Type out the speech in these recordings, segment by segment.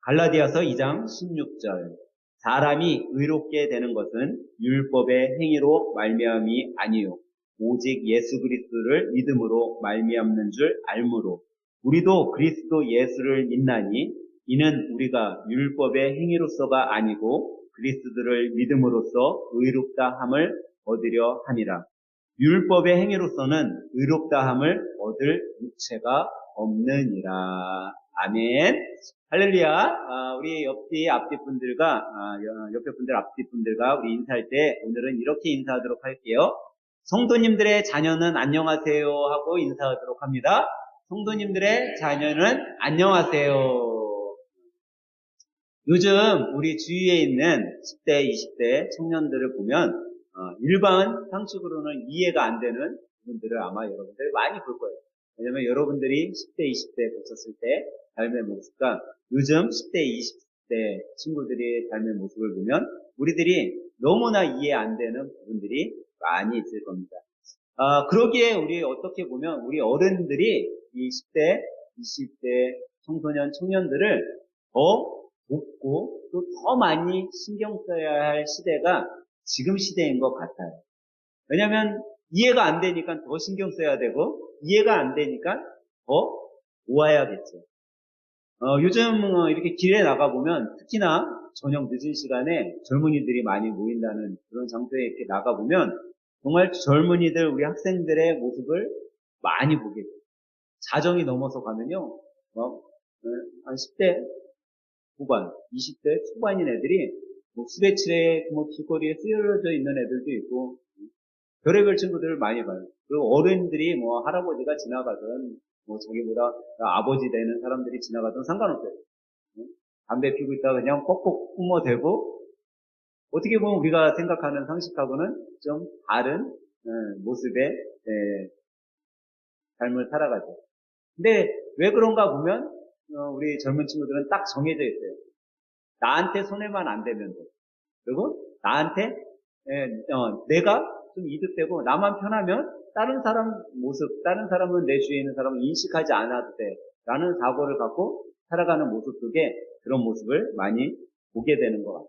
갈라디아서 2장 16절. 사람이 의롭게 되는 것은 율법의 행위로 말미암이 아니요 오직 예수 그리스도를 믿음으로 말미암는 줄 알므로 우리도 그리스도 예수를 믿나니 이는 우리가 율법의 행위로서가 아니고 그리스도를 믿음으로써 의롭다 함을 얻으려 함이라. 율법의 행위로서는 의롭다 함을 얻을 육체가 없느니라. 아멘. 할렐루야. 우리 앞뒤 분들과, 옆에 분들, 앞뒤 분들과 우리 인사할 때 오늘은 이렇게 인사하도록 할게요. 성도님들의 자녀는 안녕하세요 하고 인사하도록 합니다. 성도님들의 자녀는 안녕하세요. 요즘 우리 주위에 있는 10대, 20대 청년들을 보면 일반 상식으로는 이해가 안 되는 분들을 아마 여러분들 많이 볼 거예요. 왜냐면 여러분들이 10대, 20대 보셨을 때 삶의 모습과 요즘 10대, 20대 친구들의 삶의 모습을 보면 우리들이 너무나 이해 안 되는 부분들이 많이 있을 겁니다. 그러기에 우리 어떻게 보면 우리 어른들이 이 10대, 20대 청소년, 청년들을 더 돕고 또 더 많이 신경 써야 할 시대가 지금 시대인 것 같아요. 왜냐하면 이해가 안 되니까 더 신경 써야 되고 이해가 안 되니까 더 모아야겠죠. 요즘 이렇게 길에 나가보면 특히나 저녁 늦은 시간에 젊은이들이 많이 모인다는 그런 장소에 이렇게 나가보면 정말 젊은이들, 우리 학생들의 모습을 많이 보게 돼요. 자정이 넘어서 가면요, 한 10대 후반, 20대 초반인 애들이 수레칠에 길거리에 쓰여져 있는 애들도 있고 별의별 친구들을 많이 봐요. 그리고 어른들이 할아버지가 지나가든 자기보다 아버지 되는 사람들이 지나가든 상관없어요. 담배 피고 있다가 그냥 뻑뻑 뿜어대고 어떻게 보면 우리가 생각하는 상식하고는 좀 다른 모습의 삶을 살아가죠. 근데 왜 그런가 보면 우리 젊은 친구들은 딱 정해져 있어요. 나한테 손해만 안 대면 돼. 그리고 나한테 내가 좀 이득되고 나만 편하면 다른 사람 모습, 다른 사람은 내 주위에 있는 사람을 인식하지 않아도 돼 라는 사고를 갖고 살아가는 모습 속에 그런 모습을 많이 보게 되는 것 같아요.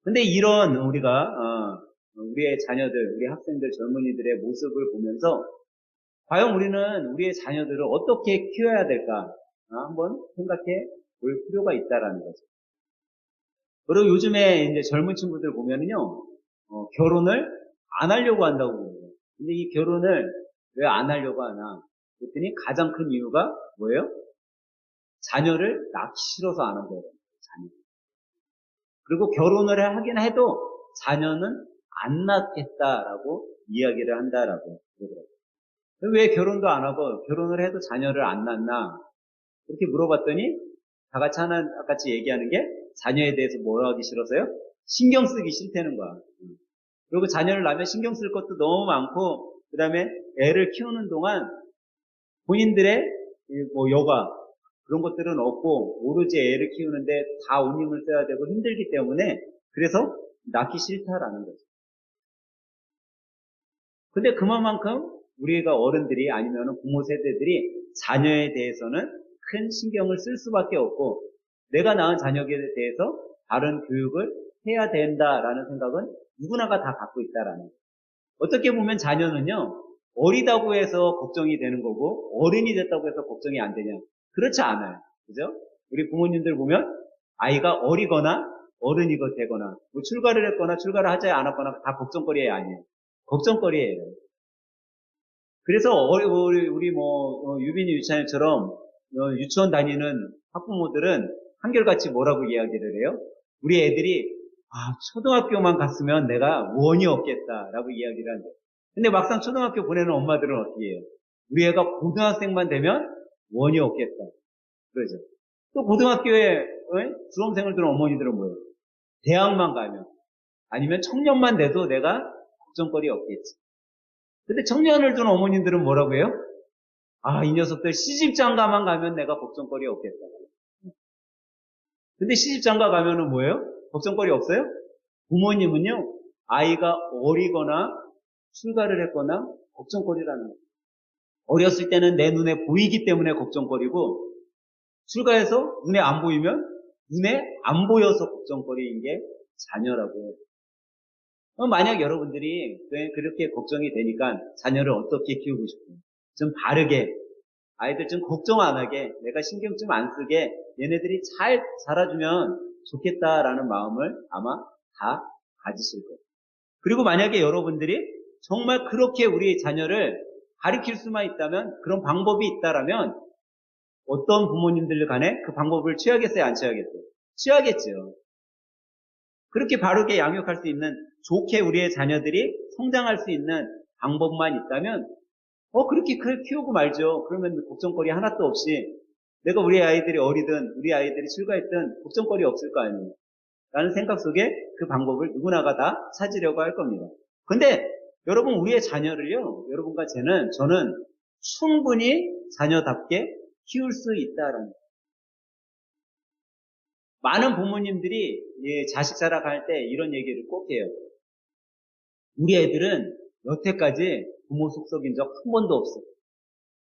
근데 이런 우리의 자녀들, 우리 학생들, 젊은이들의 모습을 보면서 과연 우리는 우리의 자녀들을 어떻게 키워야 될까 한번 생각해 볼 필요가 있다라는 거죠. 그리고 요즘에 이제 젊은 친구들 보면은요, 결혼을 안 하려고 한다고 그래요. 근데 이 결혼을 왜 안 하려고 하나? 그랬더니 가장 큰 이유가 뭐예요? 자녀를 낳기 싫어서 안 한 거예요. 자녀. 그리고 결혼을 하긴 해도 자녀는 안 낳겠다라고 이야기를 한다라고 그러더라고요. 왜 결혼도 안 하고 결혼을 해도 자녀를 안 낳나? 이렇게 물어봤더니 다 같이 얘기하는 게 자녀에 대해서 뭘 하기 싫어서요? 신경 쓰기 싫다는 거야. 그리고 자녀를 낳으면 신경 쓸 것도 너무 많고 그 다음에 애를 키우는 동안 본인들의 여가 그런 것들은 없고 오로지 애를 키우는데 다 온 힘을 써야 되고 힘들기 때문에 그래서 낳기 싫다라는 거죠. 근데 그만큼 우리가 어른들이 아니면 부모 세대들이 자녀에 대해서는 큰 신경을 쓸 수밖에 없고 내가 낳은 자녀에 대해서 바른 교육을 해야 된다라는 생각은 누구나가 다 갖고 있다라는 거예요. 어떻게 보면 자녀는요 어리다고 해서 걱정이 되는 거고 어른이 됐다고 해서 걱정이 안 되냐? 그렇지 않아요. 그죠? 우리 부모님들 보면 아이가 어리거나 어른이거 되거나 출가를 했거나 출가를 하지 않았거나 다 걱정거리 아니에요. 걱정거리예요. 그래서 우리 유빈이 유치원처럼 유치원 다니는 학부모들은 한결같이 뭐라고 이야기를 해요? 우리 애들이 초등학교만 갔으면 내가 원이 없겠다라고 이야기를 한대요. 근데 막상 초등학교 보내는 엄마들은 어떻게 해요? 우리 애가 고등학생만 되면 원이 없겠다. 그러죠. 또 고등학교에 수험생을 두는 어머니들은 뭐예요? 대학만 가면 아니면 청년만 돼도 내가 걱정거리 없겠지. 근데 청년을 둔 어머님들은 뭐라고 해요? 이 녀석들 시집장가만 가면 내가 걱정거리 없겠다. 근데 시집장가 가면은 뭐예요? 걱정거리 없어요? 부모님은요, 아이가 어리거나 출가를 했거나 걱정거리라는 거예요. 어렸을 때는 내 눈에 보이기 때문에 걱정거리고 출가해서 눈에 안 보이면 눈에 안 보여서 걱정거리인 게 자녀라고 해요. 만약 여러분들이 그렇게 걱정이 되니까 자녀를 어떻게 키우고 싶어요? 좀 바르게, 아이들 좀 걱정 안 하게, 내가 신경 좀 안 쓰게 얘네들이 잘 자라주면 좋겠다라는 마음을 아마 다 가지실 거예요. 그리고 만약에 여러분들이 정말 그렇게 우리 자녀를 가르칠 수만 있다면, 그런 방법이 있다라면 어떤 부모님들 간에 그 방법을 취하겠어요, 안 취하겠어요? 취하겠죠. 그렇게 바르게 양육할 수 있는, 좋게 우리의 자녀들이 성장할 수 있는 방법만 있다면 그렇게 키우고 말죠. 그러면 걱정거리 하나도 없이 내가 우리 아이들이 어리든 우리 아이들이 출가했든 걱정거리 없을 거 아니에요. 라는 생각 속에 그 방법을 누구나가 다 찾으려고 할 겁니다. 근데 여러분, 우리의 자녀를요, 여러분과 저는 충분히 자녀답게 키울 수 있다라는 거예요. 많은 부모님들이 자식 자랑할 때 이런 얘기를 꼭 해요. 우리 애들은 여태까지 부모 속썩인 적 한 번도 없어.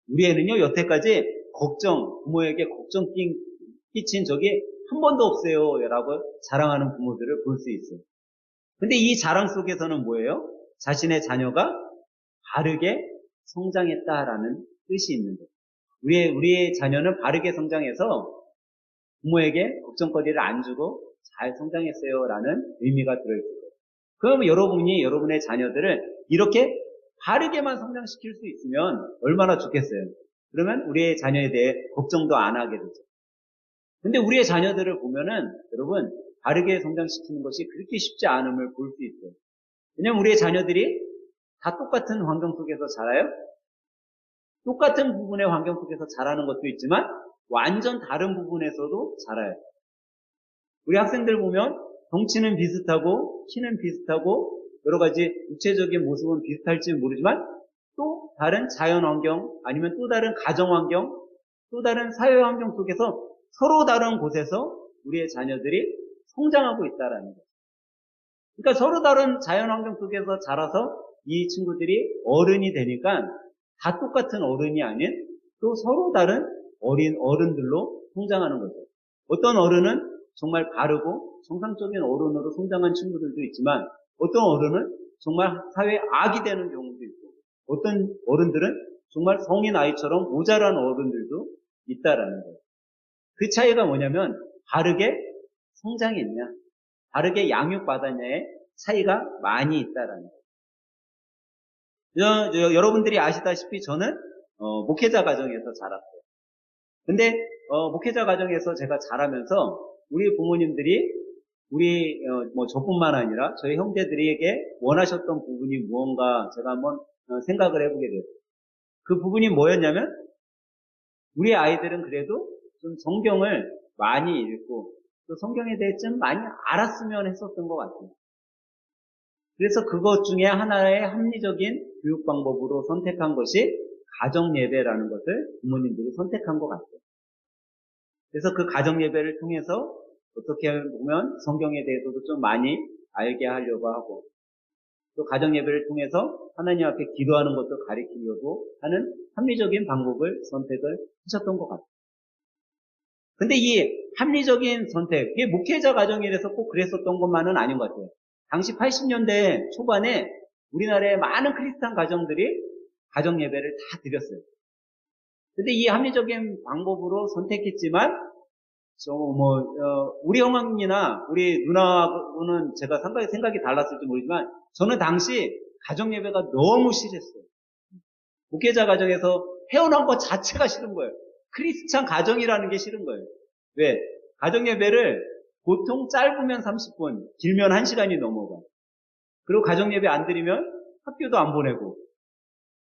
우리 애는요, 여태까지 부모에게 걱정 끼친 적이 한 번도 없어요. 라고 자랑하는 부모들을 볼 수 있어요. 근데 이 자랑 속에서는 뭐예요? 자신의 자녀가 바르게 성장했다라는 뜻이 있는 거예요. 우리의 자녀는 바르게 성장해서 부모에게 걱정거리를 안 주고 잘 성장했어요. 라는 의미가 들어있어요. 그럼 여러분이 여러분의 자녀들을 이렇게 바르게만 성장시킬 수 있으면 얼마나 좋겠어요. 그러면 우리의 자녀에 대해 걱정도 안 하게 되죠. 근데 우리의 자녀들을 보면은 여러분, 바르게 성장시키는 것이 그렇게 쉽지 않음을 볼 수 있어요. 왜냐면 우리의 자녀들이 다 똑같은 환경 속에서 자라요. 똑같은 부분의 환경 속에서 자라는 것도 있지만 완전 다른 부분에서도 자라요. 우리 학생들 보면 덩치는 비슷하고 키는 비슷하고 여러 가지 육체적인 모습은 비슷할지는 모르지만 또 다른 자연 환경, 아니면 또 다른 가정 환경, 또 다른 사회 환경 속에서 서로 다른 곳에서 우리의 자녀들이 성장하고 있다라는 거죠. 그러니까 서로 다른 자연 환경 속에서 자라서 이 친구들이 어른이 되니까 다 똑같은 어른이 아닌 또 서로 다른 어른들로 성장하는 거죠. 어떤 어른은 정말 바르고 정상적인 어른으로 성장한 친구들도 있지만 어떤 어른은 정말 사회의 악이 되는 경우도 있고 어떤 어른들은 정말 성인 아이처럼 모자란 어른들도 있다라는 거예요. 그 차이가 뭐냐면 바르게 성장했냐, 바르게 양육받았냐의 차이가 많이 있다라는 거예요. 여러분들이 아시다시피 저는 목회자 가정에서 자랐어요. 근데 목회자 가정에서 제가 자라면서 우리 부모님들이 저뿐만 아니라 저희 형제들에게 원하셨던 부분이 무언가 제가 한번 생각을 해보게 됐어요. 그 부분이 뭐였냐면 우리 아이들은 그래도 좀 성경을 많이 읽고 또 성경에 대해 좀 많이 알았으면 했었던 것 같아요. 그래서 그것 중에 하나의 합리적인 교육 방법으로 선택한 것이 가정예배라는 것을 부모님들이 선택한 것 같아요. 그래서 그 가정예배를 통해서 어떻게 보면 성경에 대해서도 좀 많이 알게 하려고 하고 또 가정예배를 통해서 하나님 앞에 기도하는 것도 가르치려고 하는 합리적인 방법을 선택을 하셨던 것 같아요. 근데 이 합리적인 선택, 이게 목회자 가정이라서 꼭 그랬었던 것만은 아닌 것 같아요. 당시 80년대 초반에 우리나라의 많은 크리스찬 가정들이 가정예배를 다 드렸어요. 근데 이 합리적인 방법으로 선택했지만 우리 형님이나 우리 누나하고는 제가 생각이 달랐을지 모르지만 저는 당시 가정예배가 너무 싫었어요. 목회자 가정에서 태어난 것 자체가 싫은 거예요. 크리스찬 가정이라는 게 싫은 거예요. 왜? 가정예배를 보통 짧으면 30분, 길면 1시간이 넘어가. 그리고 가정예배 안 드리면 학교도 안 보내고.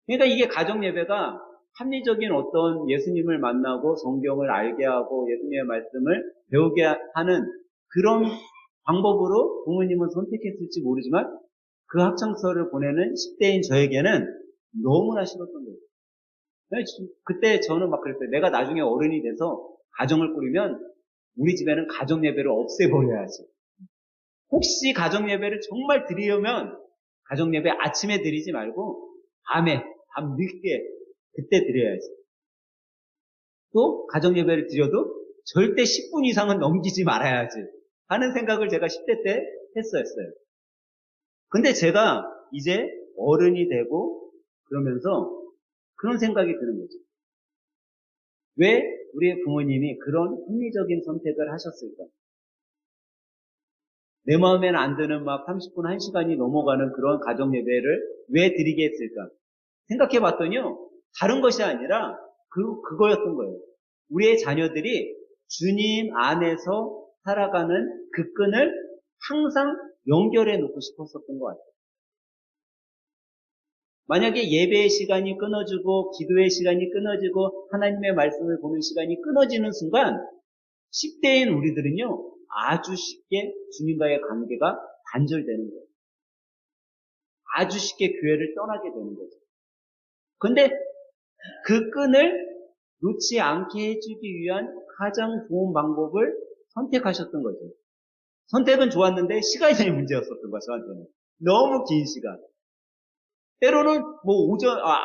그러니까 이게 가정예배가 합리적인 어떤 예수님을 만나고 성경을 알게 하고 예수님의 말씀을 배우게 하는 그런 방법으로 부모님은 선택했을지 모르지만 그 학창서를 보내는 10대인 저에게는 너무나 싫었던 거예요. 그때 저는 막 그랬어요. 내가 나중에 어른이 돼서 가정을 꾸리면 우리 집에는 가정예배를 없애버려야지. 혹시 가정예배를 정말 드리려면 가정예배 아침에 드리지 말고 밤 늦게 그때 드려야지. 또 가정예배를 드려도 절대 10분 이상은 넘기지 말아야지 하는 생각을 제가 10대 때 했었어요. 근데 제가 이제 어른이 되고 그러면서 그런 생각이 드는 거죠. 왜 우리 부모님이 그런 합리적인 선택을 하셨을까? 내 마음에는 안 드는 막 30분, 1시간이 넘어가는 그런 가정 예배를 왜 드리게 했을까? 생각해 봤더니요, 다른 것이 아니라 그거였던 거예요. 우리의 자녀들이 주님 안에서 살아가는 그 끈을 항상 연결해 놓고 싶었었던 것 같아요. 만약에 예배의 시간이 끊어지고 기도의 시간이 끊어지고 하나님의 말씀을 보는 시간이 끊어지는 순간 10대인 우리들은요, 아주 쉽게 주님과의 관계가 단절되는 거예요. 아주 쉽게 교회를 떠나게 되는 거죠. 근데 그 끈을 놓지 않게 해주기 위한 가장 좋은 방법을 선택하셨던 거죠. 선택은 좋았는데 시간이 문제였었던 거야, 저한테는. 너무 긴 시간. 때로는 뭐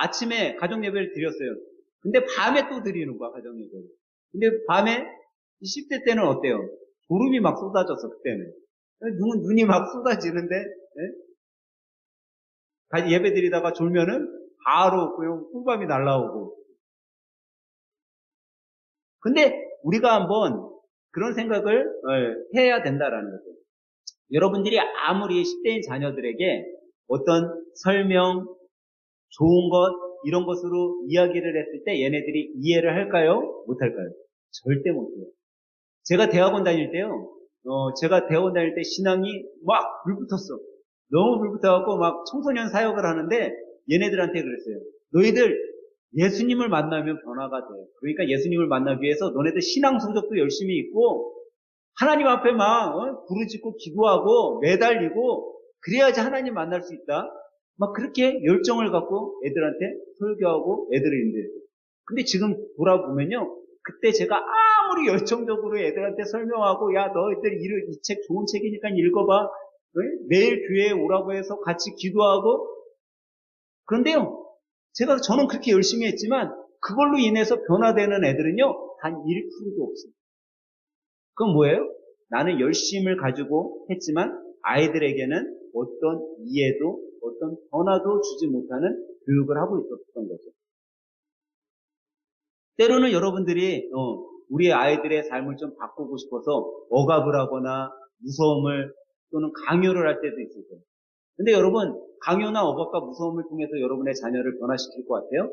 아침에 가정 예배를 드렸어요. 근데 밤에 또 드리는 거야, 가정 예배를. 근데 밤에 10대 때는 어때요? 졸음이 막 쏟아졌어, 그때는. 눈이 막 쏟아지는데, 예배 드리다가 졸면은 바로 그냥 꿀밤이 날라오고. 근데 우리가 한번 그런 생각을 해야 된다라는 거죠. 여러분들이 아무리 10대인 자녀들에게 어떤 설명, 좋은 것, 이런 것으로 이야기를 했을 때 얘네들이 이해를 할까요? 못할까요? 절대 못해요. 제가 대학원 다닐 때요, 제가 대학원 다닐 때 신앙이 막 불붙었어. 너무 불붙어갖고 막 청소년 사역을 하는데 얘네들한테 그랬어요. 너희들 예수님을 만나면 변화가 돼. 그러니까 예수님을 만나기 위해서 너네들 신앙 성적도 열심히 있고 하나님 앞에 막 부르짖고 기도하고 매달리고 그래야지 하나님 만날 수 있다. 막 그렇게 열정을 갖고 애들한테 설교하고 애들을 인도했어요. 근데 지금 돌아보면요. 그때 제가 아무리 열정적으로 애들한테 설명하고 야 너희들 이 책 좋은 책이니까 읽어봐. 매일 교회에 오라고 해서 같이 기도하고 그런데요. 저는 그렇게 열심히 했지만 그걸로 인해서 변화되는 애들은요. 단 1%도 없어요. 그건 뭐예요? 나는 열심을 가지고 했지만 아이들에게는 어떤 이해도 어떤 변화도 주지 못하는 교육을 하고 있었던 거죠. 때로는 여러분들이 우리 아이들의 삶을 좀 바꾸고 싶어서 억압을 하거나 무서움을 또는 강요를 할 때도 있을 거예요. 근데 여러분 강요나 억압과 무서움을 통해서 여러분의 자녀를 변화시킬 것 같아요?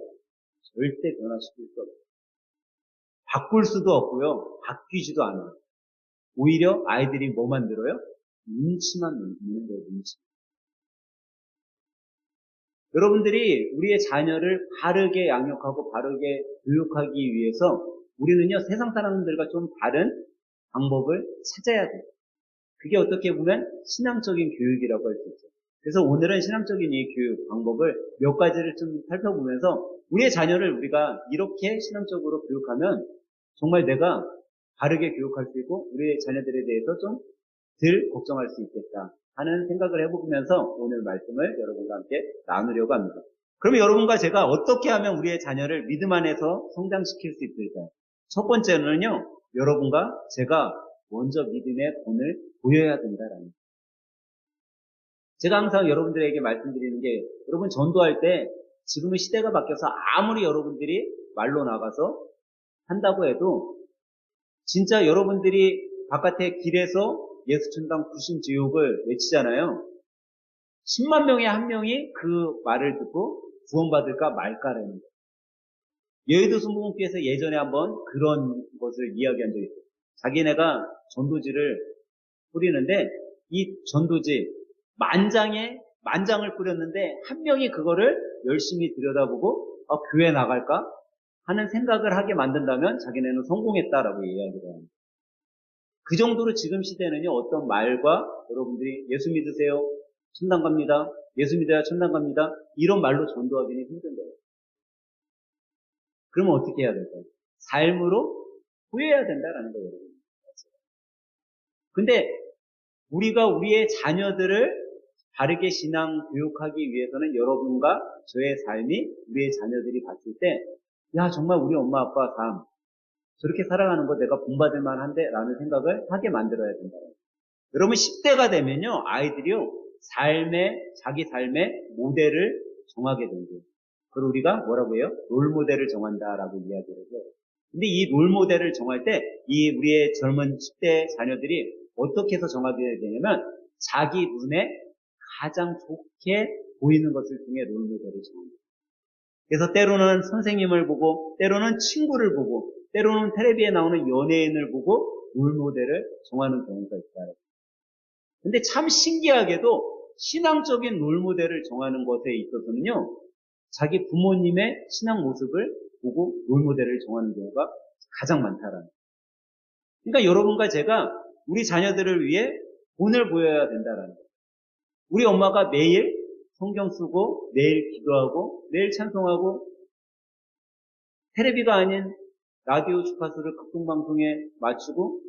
절대 변화시킬 수 없어요. 바꿀 수도 없고요. 바뀌지도 않아요. 오히려 아이들이 뭐 만들어요? 눈치만 보는 거예요. 눈치. 여러분들이 우리의 자녀를 바르게 양육하고 바르게 교육하기 위해서 우리는요, 세상 사람들과 좀 다른 방법을 찾아야 돼요. 그게 어떻게 보면 신앙적인 교육이라고 할 수 있죠. 그래서 오늘은 신앙적인 이 교육 방법을 몇 가지를 좀 살펴보면서 우리의 자녀를 우리가 이렇게 신앙적으로 교육하면 정말 내가 바르게 교육할 수 있고 우리의 자녀들에 대해서 좀 덜 걱정할 수 있겠다 하는 생각을 해보면서 오늘 말씀을 여러분과 함께 나누려고 합니다. 그러면 여러분과 제가 어떻게 하면 우리의 자녀를 믿음 안에서 성장시킬 수 있을까요? 첫 번째는요, 여러분과 제가 먼저 믿음의 본을 보여야 된다라는 거예요. 제가 항상 여러분들에게 말씀드리는 게 여러분 전도할 때 지금은 시대가 바뀌어서 아무리 여러분들이 말로 나가서 한다고 해도 진짜 여러분들이 바깥에 길에서 예수 천당 구신 지옥을 외치잖아요. 10만 명에 한 명이 그 말을 듣고 구원받을까 말까라는 거예요. 여의도 순복음교회에서 예전에 한번 그런 것을 이야기한 적이 있어요. 자기네가 전도지를 뿌리는데 이 전도지 만장을 뿌렸는데 한 명이 그거를 열심히 들여다보고 교회 나갈까 하는 생각을 하게 만든다면 자기네는 성공했다라고 이야기를 합니다. 그 정도로 지금 시대는요, 어떤 말과 여러분들이 예수 믿으세요, 천당 갑니다, 예수 믿어야 천당 갑니다, 이런 말로 전도하기는 힘든 거예요. 그러면 어떻게 해야 될까요? 삶으로 보여야 된다라는 거예요, 여러분. 근데 우리가 우리의 자녀들을 바르게 신앙 교육하기 위해서는 여러분과 저의 삶이 우리의 자녀들이 봤을 때, 야, 정말 우리 엄마 아빠 삶, 저렇게 살아가는 거 내가 본받을 만한데? 라는 생각을 하게 만들어야 된다. 여러분 10대가 되면요. 아이들이요. 자기 삶의 모델을 정하게 된대요. 그걸 우리가 뭐라고 해요? 롤모델을 정한다라고 이야기를 해요. 근데 이 롤모델을 정할 때 이 우리의 젊은 10대 자녀들이 어떻게 해서 정하게 되냐면 자기 눈에 가장 좋게 보이는 것을 통해 롤모델을 정합니다. 그래서 때로는 선생님을 보고 때로는 친구를 보고 때로는 텔레비에 나오는 연예인을 보고 롤모델을 정하는 경우가 있다. 근데 참 신기하게도 신앙적인 롤모델을 정하는 것에 있어서는요, 자기 부모님의 신앙 모습을 보고 롤모델을 정하는 경우가 가장 많다라는. 그러니까 여러분과 제가 우리 자녀들을 위해 본을 보여야 된다라는. 우리 엄마가 매일 성경 쓰고 매일 기도하고 매일 찬송하고 텔레비가 아닌 라디오 주파수를 극동방송에 맞추고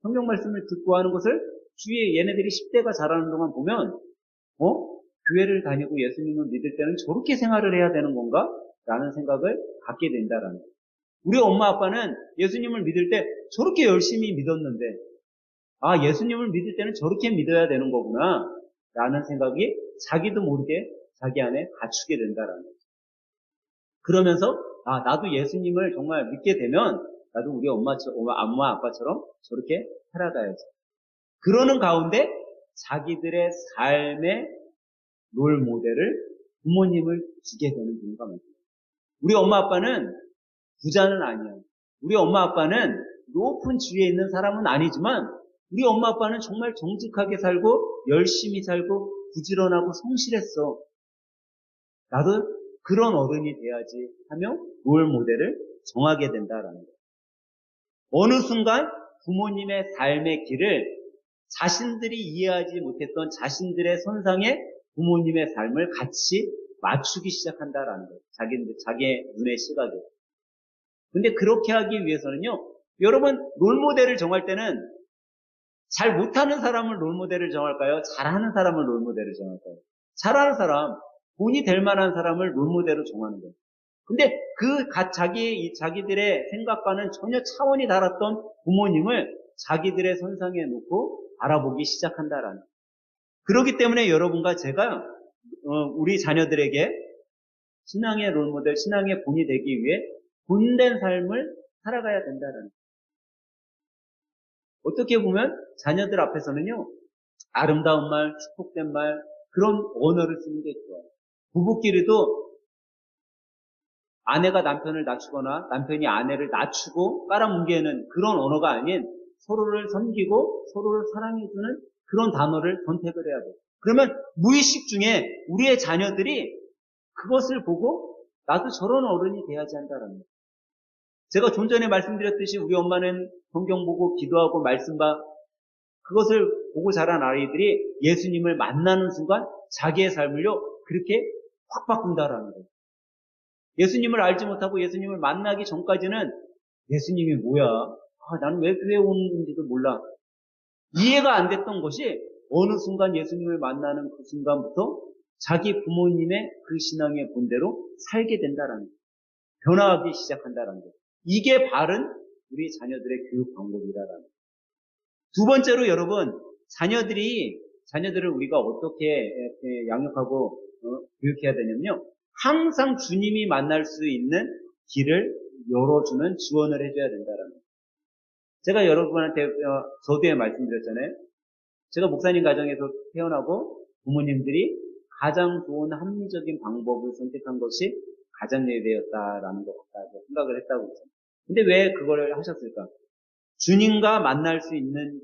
성경 말씀을 듣고 하는 것을 주위에 얘네들이 10대가 자라는 동안 보면 교회를 다니고 예수님을 믿을 때는 저렇게 생활을 해야 되는 건가? 라는 생각을 갖게 된다라는 거예요. 우리 엄마 아빠는 예수님을 믿을 때 저렇게 열심히 믿었는데 예수님을 믿을 때는 저렇게 믿어야 되는 거구나 라는 생각이 자기도 모르게 자기 안에 갖추게 된다라는 거죠. 그러면서 나도 예수님을 정말 믿게 되면 나도 우리 엄마 아빠처럼 저렇게 살아가야지. 그러는 가운데 자기들의 삶의 롤 모델을 부모님을 주게 되는 경우가 많습니다. 우리 엄마 아빠는 부자는 아니야. 우리 엄마 아빠는 높은 지위에 있는 사람은 아니지만 우리 엄마 아빠는 정말 정직하게 살고 열심히 살고 부지런하고 성실했어. 나도 그런 어른이 돼야지 하며 롤 모델을 정하게 된다라는 거예요. 어느 순간 부모님의 삶의 길을 자신들이 이해하지 못했던 자신들의 선상에 부모님의 삶을 같이 맞추기 시작한다라는 거예요. 자기의 눈의 시각에. 근데 그렇게 하기 위해서는요, 여러분, 롤모델을 정할 때는 잘 못하는 사람을 롤모델을 정할까요? 잘하는 사람을 롤모델을 정할까요? 잘하는 사람, 본이 될 만한 사람을 롤모델로 정하는 거예요. 근데 자기들의 생각과는 전혀 차원이 달랐던 부모님을 자기들의 선상에 놓고 알아보기 시작한다라는 거예요. 그렇기 때문에 여러분과 제가 우리 자녀들에게 신앙의 롤모델, 신앙의 본이 되기 위해 본된 삶을 살아가야 된다는 거예요. 어떻게 보면 자녀들 앞에서는요, 아름다운 말, 축복된 말, 그런 언어를 쓰는 게 좋아요. 부부끼리도 아내가 남편을 낮추거나 남편이 아내를 낮추고 깔아뭉개는 그런 언어가 아닌 서로를 섬기고 서로를 사랑해주는 그런 단어를 선택을 해야 돼요. 그러면 무의식 중에 우리의 자녀들이 그것을 보고 나도 저런 어른이 돼야지 한다는 거예요. 제가 좀 전에 말씀드렸듯이 우리 엄마는 성경 보고 기도하고 말씀 봐 그것을 보고 자란 아이들이 예수님을 만나는 순간 자기의 삶을요 그렇게 확 바꾼다라는 거예요. 예수님을 알지 못하고 예수님을 만나기 전까지는 예수님이 뭐야? 나는 왜 교회 오는지도 몰라. 이해가 안 됐던 것이 어느 순간 예수님을 만나는 그 순간부터 자기 부모님의 그 신앙의 본대로 살게 된다라는 거예요. 변화하기 시작한다라는 거예요. 이게 바른 우리 자녀들의 교육 방법이다라는 거예요. 두 번째로 여러분, 자녀들을 우리가 어떻게 양육하고 교육해야 되냐면요. 항상 주님이 만날 수 있는 길을 열어주는 지원을 해줘야 된다라는 거예요. 제가 여러분한테 서두에 말씀드렸잖아요. 제가 목사님 가정에서 태어나고 부모님들이 가장 좋은 합리적인 방법을 선택한 것이 가정예배였다라는 것 같다고 생각을 했다고 했잖아요. 근데 왜 그걸 하셨을까? 주님과 만날 수 있는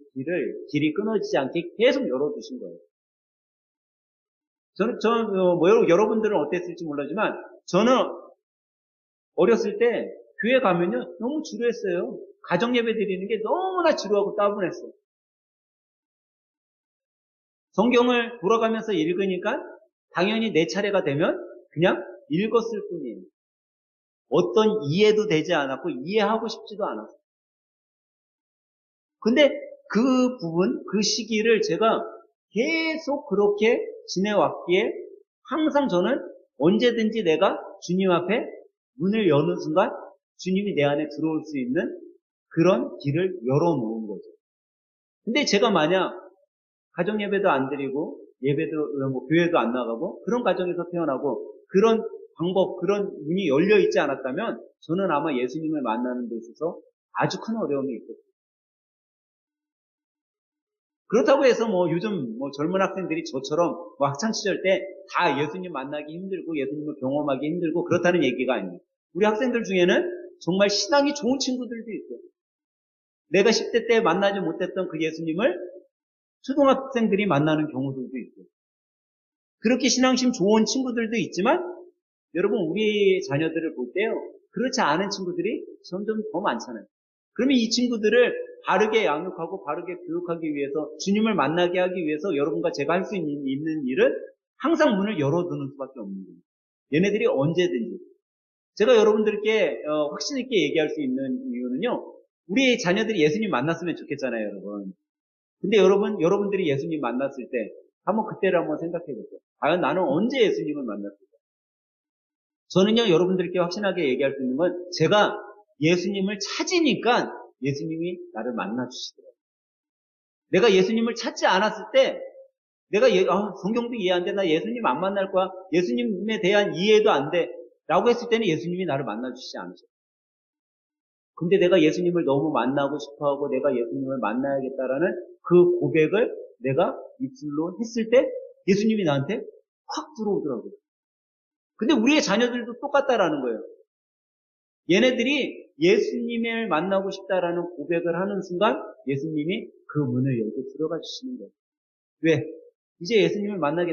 길이 끊어지지 않게 계속 열어주신 거예요. 여러분들은 어땠을지 몰라지만, 저는 어렸을 때 교회 가면요, 너무 지루했어요. 가정예배 드리는 게 너무나 지루하고 따분했어요. 성경을 돌아가면서 읽으니까 당연히 내 차례가 되면 그냥 읽었을 뿐이에요. 어떤 이해도 되지 않았고 이해하고 싶지도 않았어요. 근데 그 시기를 제가 계속 그렇게 지내왔기에 항상 저는 언제든지 내가 주님 앞에 문을 여는 순간 주님이 내 안에 들어올 수 있는 그런 길을 열어놓은 거죠. 근데 제가 만약 가정 예배도 안 드리고 예배도 뭐 교회도 안 나가고 그런 가정에서 태어나고 그런 방법, 그런 문이 열려 있지 않았다면 저는 아마 예수님을 만나는 데 있어서 아주 큰 어려움이 있겠어요. 그렇다고 해서 뭐 요즘 뭐 젊은 학생들이 저처럼 뭐 학창 시절 때 다 예수님 만나기 힘들고 예수님을 경험하기 힘들고 그렇다는 얘기가 아니에요. 우리 학생들 중에는 정말 신앙이 좋은 친구들도 있어요. 내가 10대 때 만나지 못했던 그 예수님을 초등학생들이 만나는 경우들도 있어요. 그렇게 신앙심 좋은 친구들도 있지만 여러분 우리 자녀들을 볼 때요. 그렇지 않은 친구들이 점점 더 많잖아요. 그러면 이 친구들을 바르게 양육하고 바르게 교육하기 위해서 주님을 만나게 하기 위해서 여러분과 제가 할 수 있는 일은 항상 문을 열어두는 수밖에 없는 거예요. 얘네들이 언제든지. 제가 여러분들께 확신 있게 얘기할 수 있는 이유는요. 우리 자녀들이 예수님 만났으면 좋겠잖아요, 여러분. 근데 여러분들이 예수님 만났을 때 한번 그때를 한번 생각해 보세요. 과연 나는 언제 예수님을 만났을까? 저는요, 여러분들께 확신하게 얘기할 수 있는 건 제가 예수님을 찾으니까 예수님이 나를 만나주시더라고요. 내가 예수님을 찾지 않았을 때 내가 성경도 이해 안 돼. 나 예수님 안 만날 거야. 예수님에 대한 이해도 안 돼. 라고 했을 때는 예수님이 나를 만나주시지 않으셔요. 근데 내가 예수님을 너무 만나고 싶어하고 내가 예수님을 만나야겠다라는 그 고백을 내가 입술로 했을 때 예수님이 나한테 확 들어오더라고요. 근데 우리의 자녀들도 똑같다라는 거예요. 얘네들이 예수님을 만나고 싶다라는 고백을 하는 순간 예수님이 그 문을 열고 들어가 주시는 거예요. 왜? 이제 예수님을 만나고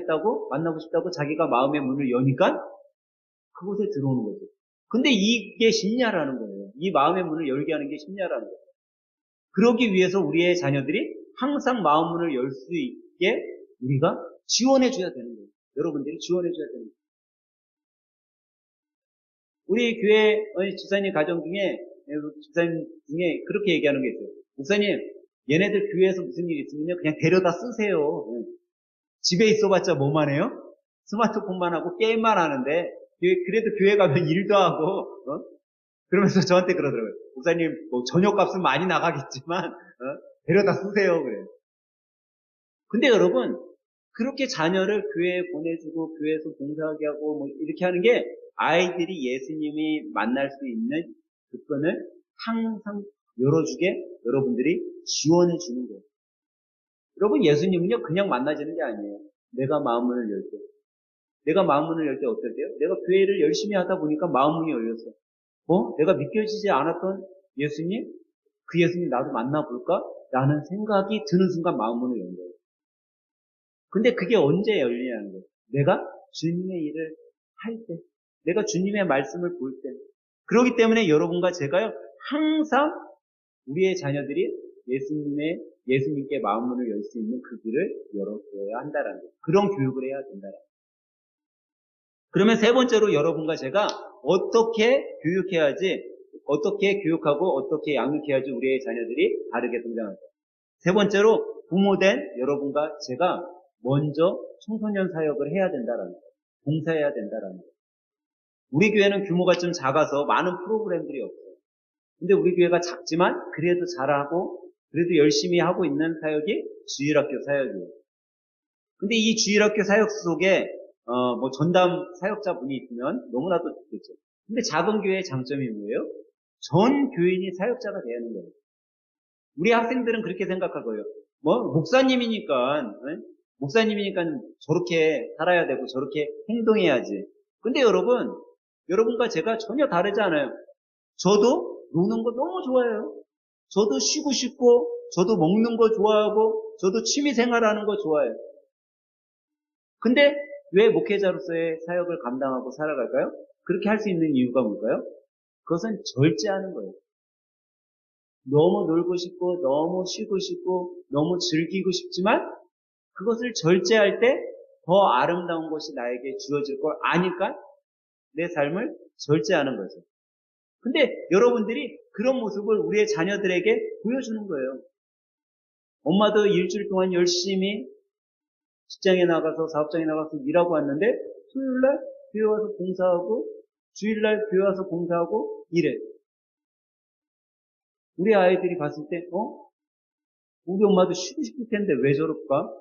싶다고 자기가 마음의 문을 여니까 그곳에 들어오는 거죠. 근데 이게 쉽냐라는 거예요. 이 마음의 문을 열게 하는 게 쉽냐라는 거예요. 그러기 위해서 우리의 자녀들이 항상 마음 문을 열 수 있게 우리가 지원해 줘야 되는 거예요. 여러분들이 지원해 줘야 되는 거예요. 우리 교회 집사님 가정 중에 집사님 중에 그렇게 얘기하는 게 있어요. 목사님, 얘네들 교회에서 무슨 일 있으면요 그냥 데려다 쓰세요. 집에 있어봤자 뭐만 해요? 스마트폰만 하고 게임만 하는데 그래도 교회 가면 일도 하고 그러면서 저한테 그러더라고요. 목사님 뭐 저녁값은 많이 나가겠지만 데려다 쓰세요. 그래요. 근데 여러분 그렇게 자녀를 교회에 보내주고 교회에서 봉사하게 하고 뭐 이렇게 하는 게 아이들이 예수님이 만날 수 있는 그 끈을 항상 열어주게 여러분들이 지원해 주는 거예요. 여러분 예수님은요 그냥 만나지는 게 아니에요. 내가 마음문을 열 때. 내가 마음문을 열 때 어떨 때요? 내가 교회를 열심히 하다 보니까 마음문이 열렸어. 내가 믿겨지지 않았던 예수님? 그 예수님 나도 만나볼까? 라는 생각이 드는 순간 마음문을 연 거예요. 근데 그게 언제 열리냐는 거예요. 내가 주님의 일을 할 때. 내가 주님의 말씀을 볼 때. 그렇기 때문에 여러분과 제가요, 항상 우리의 자녀들이 예수님께 마음문을 열 수 있는 그 길을 열어줘야 한다라는 거예요. 그런 교육을 해야 된다라는 거예요. 그러면 세 번째로 여러분과 제가 어떻게 교육해야지, 어떻게 교육하고 어떻게 양육해야지 우리의 자녀들이 바르게 성장할까? 세 번째로 부모된 여러분과 제가 먼저 청소년 사역을 해야 된다라는 거예요. 봉사해야 된다라는 거예요. 우리 교회는 규모가 좀 작아서 많은 프로그램들이 없어요. 근데 우리 교회가 작지만 그래도 잘하고 그래도 열심히 하고 있는 사역이 주일학교 사역이에요. 근데 이 주일학교 사역 속에 뭐 전담 사역자분이 있으면 너무나도 좋겠죠. 근데 작은 교회의 장점이 뭐예요? 전 교인이 사역자가 돼야 하는 거예요. 우리 학생들은 그렇게 생각할 거예요. 목사님이니까 저렇게 살아야 되고 저렇게 행동해야지. 근데 여러분과 제가 전혀 다르지 않아요. 저도 노는 거 너무 좋아해요. 저도 쉬고 싶고, 저도 먹는 거 좋아하고, 저도 취미 생활하는 거 좋아해요. 근데 왜 목회자로서의 사역을 감당하고 살아갈까요? 그렇게 할 수 있는 이유가 뭘까요? 그것은 절제하는 거예요. 너무 놀고 싶고, 너무 쉬고 싶고, 너무 즐기고 싶지만, 그것을 절제할 때 더 아름다운 것이 나에게 주어질 걸 아니까 내 삶을 절제하는 거죠. 근데 여러분들이 그런 모습을 우리의 자녀들에게 보여주는 거예요. 엄마도 일주일 동안 열심히 직장에 나가서 사업장에 나가서 일하고 왔는데 토요일날 교회 와서 봉사하고 주일날 교회 와서 봉사하고 이래. 우리 아이들이 봤을 때, 우리 엄마도 쉬고 싶을 텐데 왜 저럴까?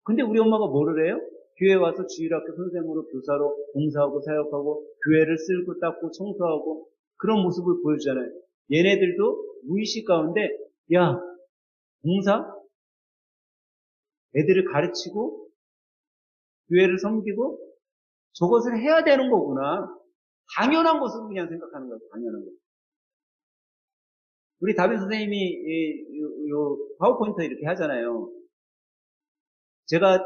근데 우리 엄마가 뭐를 해요? 교회 와서 주일학교 선생으로 교사로 봉사하고 사역하고 교회를 쓸고 닦고 청소하고 그런 모습을 보여주잖아요. 얘네들도 무의식 가운데 야, 봉사? 애들을 가르치고 교회를 섬기고 저것을 해야 되는 거구나. 당연한 것으로 그냥 생각하는 거예요. 당연한 거. 우리 다빈 선생님이 요 파워포인트 이렇게 하잖아요. 제가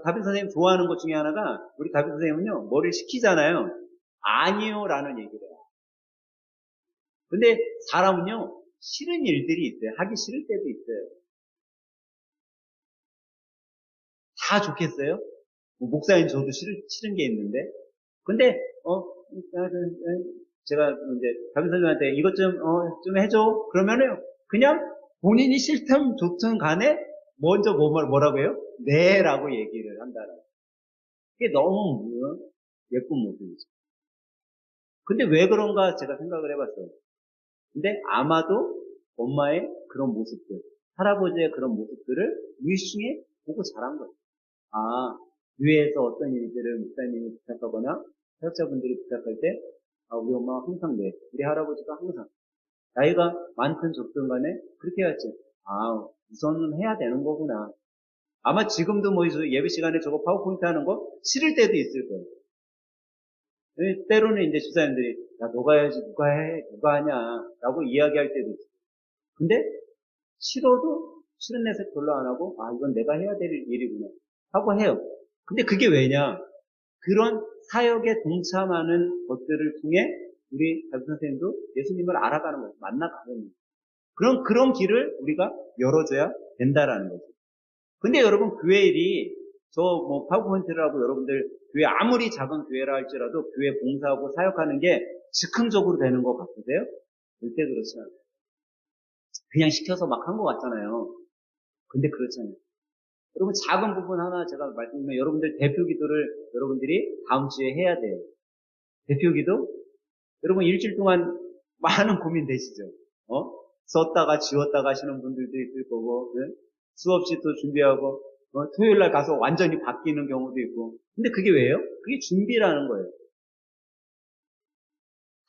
다빈 선생님 좋아하는 것 중에 하나가 우리 다빈 선생님은요 뭐를 시키잖아요. 아니요라는 얘기를 해요. 근데 사람은요 싫은 일들이 있어요. 하기 싫을 때도 있어요. 다 좋겠어요? 목사님 저도 싫은 게 있는데 근데 제가 이제 다빈 선생님한테 이것 좀 해줘 그러면은 그냥 본인이 싫든 좋든 간에 먼저 뭐라고 해요? 네라고 얘기를 한다는 그게 너무 예쁜 모습이죠. 근데 왜 그런가 제가 생각을 해봤어요. 근데 아마도 엄마의 그런 모습들, 할아버지의 그런 모습들을 유시중에 보고 자란 거예요. 아, 교회에서 어떤 일들을 목사님이 부탁하거나 사역자분들이 부탁할 때, 우리 엄마가 항상 우리 할아버지가 항상 나이가 많든 적든 간에 그렇게 해야지. 우선은 해야 되는 거구나. 아마 지금도 뭐 예배 시간에 저거 파워포인트 하는 거 싫을 때도 있을 거예요. 때로는 이제 집사님들이 야 너가 해야지 누가 하냐 라고 이야기할 때도 있어요. 근데 싫어도 싫은 내색 별로 안 하고 이건 내가 해야 될 일이구나 하고 해요. 근데 그게 왜냐? 그런 사역에 동참하는 것들을 통해 우리 다빈 선생님도 예수님을 알아가는 거예요. 만나가는 거예요. 그런 길을 우리가 열어줘야 된다라는 거죠. 근데 여러분 교회 일이 저 뭐 파워포인트를 하고 여러분들 교회 아무리 작은 교회라 할지라도 교회 봉사하고 사역하는 게 즉흥적으로 되는 것 같으세요? 절대 그렇지 않아요. 그냥 시켜서 막 한 것 같잖아요. 근데 그렇잖아요. 여러분 작은 부분 하나 제가 말씀드리면 여러분들 대표 기도를 여러분들이 다음 주에 해야 돼요. 대표 기도? 여러분 일주일 동안 많은 고민 되시죠? 썼다가 지웠다가 하시는 분들도 있을 거고 네? 수없이 또 준비하고 토요일 날 가서 완전히 바뀌는 경우도 있고 근데 그게 왜요? 그게 준비라는 거예요.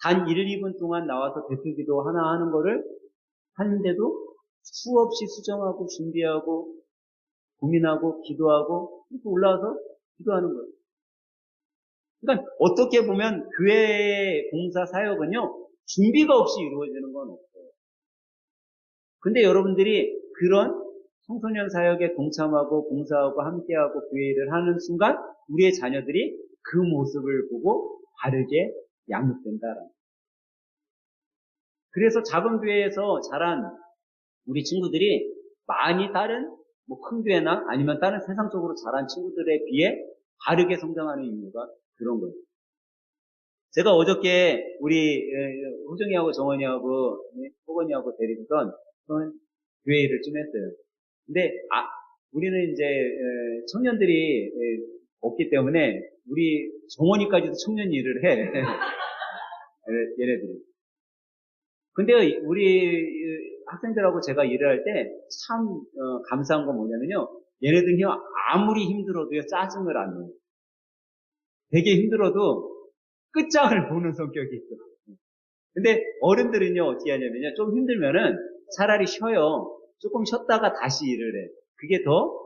단 1, 2분 동안 나와서 대표 기도 하나 하는 거를 하는데도 수없이 수정하고 준비하고 고민하고 기도하고 이렇게 올라와서 기도하는 거예요. 그러니까 어떻게 보면 교회 봉사 사역은요 준비가 없이 이루어지는 건 없어요. 근데 여러분들이 그런 청소년 사역에 동참하고 봉사하고 함께하고 교회 일을 하는 순간 우리의 자녀들이 그 모습을 보고 바르게 양육된다라는 거예요. 그래서 작은 교회에서 자란 우리 친구들이 많이 다른 뭐 큰 교회나 아니면 다른 세상적으로 자란 친구들에 비해 바르게 성장하는 이유가 그런 거예요. 제가 어저께 우리 호정이하고 정원이하고 호건이하고 데리고선 교회 일을 좀 했어요. 근데 우리는 이제 청년들이 없기 때문에 우리 정원이까지도 청년 일을 해. 얘네들이. 근데 우리 학생들하고 제가 일을 할 때 참 감사한 건 뭐냐면요. 얘네들은요 아무리 힘들어도요 짜증을 안 내요. 되게 힘들어도 끝장을 보는 성격이 있어요. 근데 어른들은요 어떻게 하냐면요 좀 힘들면은 차라리 쉬어요. 조금 쉬었다가 다시 일을 해. 그게 더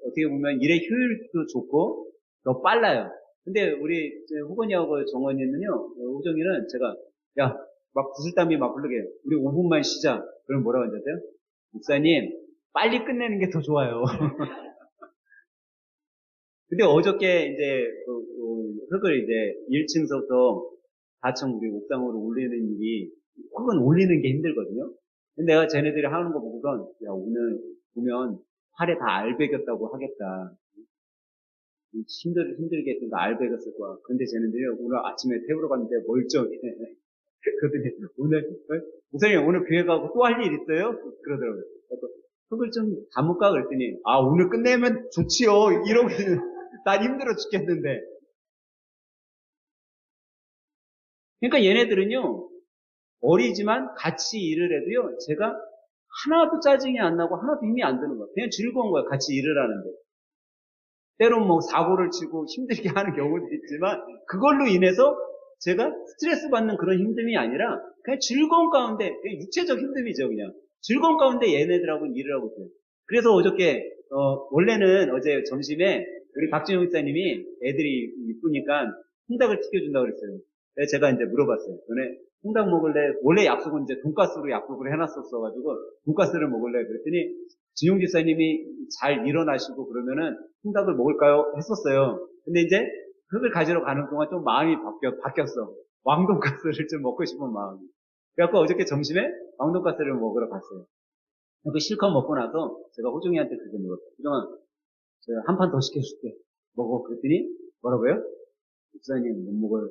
어떻게 보면 일의 효율도 좋고 더 빨라요. 근데 우리 호건이하고 정원이는요 호정이는 제가 야 막 구슬땀이 막 흐르게 우리 5분만 쉬자. 그럼 뭐라고 하셨어요? 목사님 빨리 끝내는 게 더 좋아요. 근데 어저께 이제 흙을 이제 1층서부터 4층 우리 옥상으로 올리는 일이 흙은 올리는 게 힘들거든요. 근데 내가 쟤네들이 하는 거 보고선 야 오늘 보면 팔에 다 알배겼다고 하겠다. 힘들게 했으니까 알배겼을 거야. 근데 쟤네들이 오늘 아침에 태우러 갔는데 멀쩡해. 그러더니 오늘 목사님 오늘 교회 가고 또 할 일 있어요? 그러더라고요. 흙을 좀 담을까 그랬더니 오늘 끝내면 좋지요. 이러고 난 힘들어 죽겠는데. 그러니까 얘네들은요 어리지만 같이 일을 해도요, 제가 하나도 짜증이 안 나고 하나도 힘이 안 드는 거예요. 그냥 즐거운 거예요. 같이 일을 하는데. 때론 뭐 사고를 치고 힘들게 하는 경우도 있지만 그걸로 인해서 제가 스트레스 받는 그런 힘듦이 아니라 그냥 즐거운 가운데, 그냥 육체적 힘듦이죠, 그냥. 즐거운 가운데 얘네들하고 일을 하고 있어요. 그래서 어저께, 원래는 어제 점심에 우리 박진영 목사님이 애들이 이쁘니까 홍닭을 튀겨준다고 그랬어요. 그래서 제가 이제 물어봤어요. 너네 홍닭 먹을래? 원래 약속은 이제 돈가스로 약속을 해놨었어가지고 돈가스를 먹을래? 그랬더니 진용 집사님이 잘 일어나시고 그러면은 홍닭을 먹을까요? 했었어요. 근데 이제 흙을 가지러 가는 동안 좀 마음이 바뀌었어. 왕돈가스를 좀 먹고 싶은 마음이. 그래갖고 어저께 점심에 왕돈가스를 먹으러 갔어요. 그 실컷 먹고 나서 제가 호중이한테 그거 물었어요. 호중아, 제가 한 판 더 시켜줄게. 먹어. 그랬더니 뭐라고요? 목사님 못 먹어요.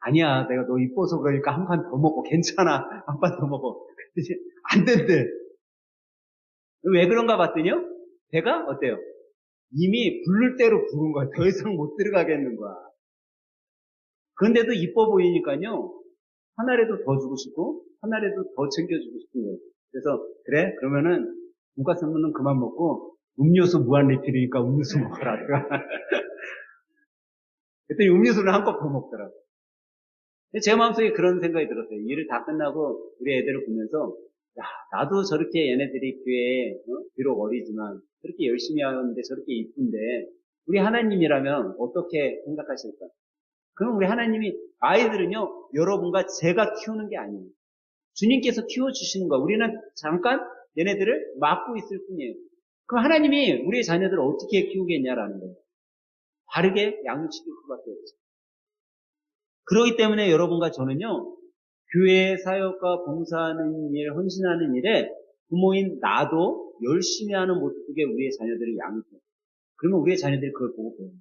아니야, 내가 너 이뻐서 그러니까 한 판 더 먹어. 괜찮아. 한 판 더 먹어. 그랬더니 안 된대. 왜 그런가 봤더니요. 배가 어때요? 이미 부를 대로 부른 거야. 더 이상 못 들어가겠는 거야. 그런데도 이뻐 보이니까요. 하나라도 더 주고 싶고 하나라도 더 챙겨주고 싶은 거예요. 그래서 그래? 그러면은 돈가스는 그만 먹고 음료수 무한 리필이니까 음료수 먹어라. 그랬더니 음료수를 한 컵 더 먹더라고요. 제 마음속에 그런 생각이 들었어요. 일을 다 끝나고 우리 애들을 보면서 야, 나도 저렇게 얘네들이 교회에 비록 어리지만 저렇게 열심히 하는데 저렇게 이쁜데 우리 하나님이라면 어떻게 생각하실까? 그럼 우리 하나님이 아이들은요 여러분과 제가 키우는 게 아니에요. 주님께서 키워주시는 거예요. 우리는 잠깐 얘네들을 맡고 있을 뿐이에요. 그럼 하나님이 우리의 자녀들을 어떻게 키우겠냐라는 거예요. 바르게 양육시킬 수밖에 없죠. 그렇기 때문에 여러분과 저는요 교회 사역과 봉사하는 일, 헌신하는 일에 부모인 나도 열심히 하는 모습에 우리의 자녀들을 양육해요. 그러면 우리의 자녀들이 그걸 보고 배워요.